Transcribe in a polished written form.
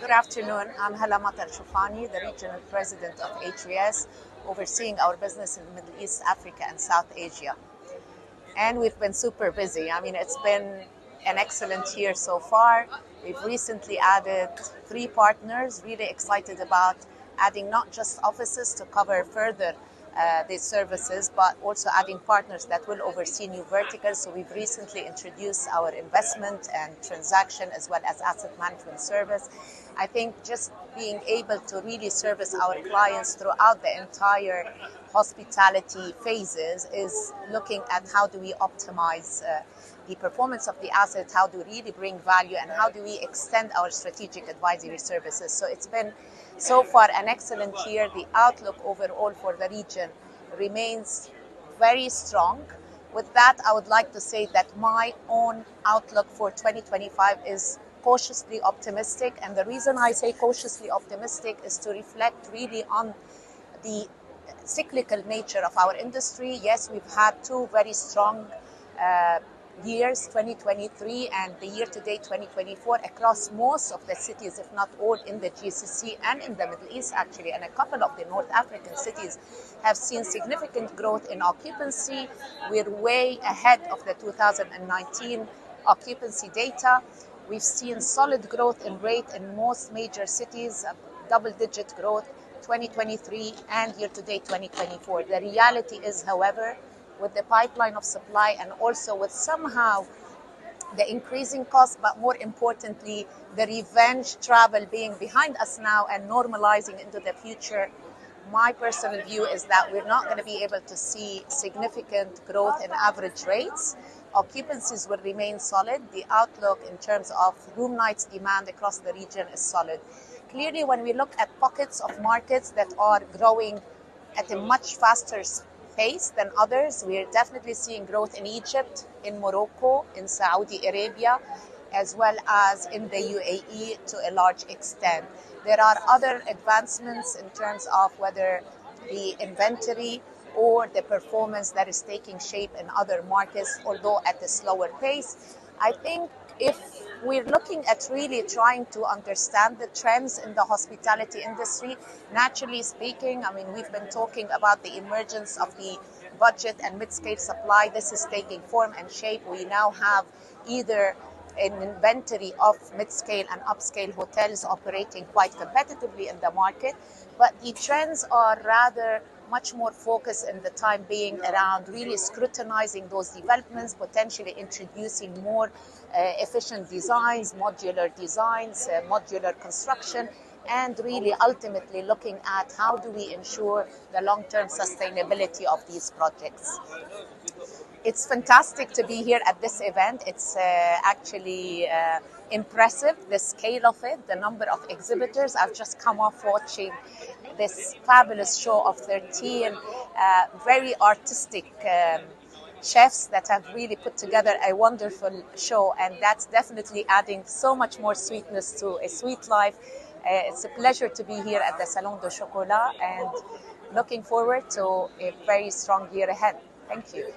Good afternoon. I'm Hala Matar Choufany, the Regional President of HVS, overseeing our business in Middle East Africa and South Asia. And we've been super busy. I mean, it's been an excellent year so far. We've recently added 3 partners, really excited about adding not just offices to cover further these services, but also adding partners that will oversee new verticals. So we've recently introduced our investment and transaction as well as asset management service. I think just being able to really service our clients throughout the entire hospitality phases is looking at how do we optimize the performance of the asset, how do we really bring value, and how do we extend our strategic advisory services. So it's been so far an excellent year. The outlook overall for the region remains very strong. With that, I would like to say that my own outlook for 2025 is cautiously optimistic. And the reason I say cautiously optimistic is to reflect really on the cyclical nature of our industry. Yes, we've had 2 very strong years, 2023 and the year-to-date 2024, across most of the cities, if not all, in the GCC and in the Middle East actually, and a couple of the North African cities have seen significant growth in occupancy. We're way ahead of the 2019 occupancy data. We've seen solid growth in rate in most major cities, double-digit growth 2023 and year-to-date 2024. The reality is, however, with the pipeline of supply and also with somehow the increasing cost, but more importantly, the revenge travel being behind us now and normalizing into the future, my personal view is that we're not going to be able to see significant growth in average rates. Occupancies will remain solid. The outlook in terms of room nights demand across the region is solid. Clearly, when we look at pockets of markets that are growing at a much faster pace than others, we are definitely seeing growth in Egypt, in Morocco, in Saudi Arabia, as well as in the UAE to a large extent. There are other advancements in terms of whether the inventory or the performance that is taking shape in other markets, although at a slower pace. I think if we're looking at really trying to understand the trends in the hospitality industry, naturally speaking, I mean, we've been talking about the emergence of the budget and mid-scale supply. This is taking form and shape. We now have either an inventory of mid-scale and upscale hotels operating quite competitively in the market, but the trends are rather much more focused in the time being around really scrutinizing those developments, potentially introducing more efficient designs, modular construction, and really ultimately looking at how do we ensure the long-term sustainability of these projects. It's fantastic to be here at this event. It's actually impressive, the scale of it, the number of exhibitors. I've just come off watching this fabulous show of 13 very artistic chefs that have really put together a wonderful show, and that's definitely adding so much more sweetness to a sweet life. It's a pleasure to be here at the Salon de Chocolat and looking forward to a very strong year ahead. Thank you.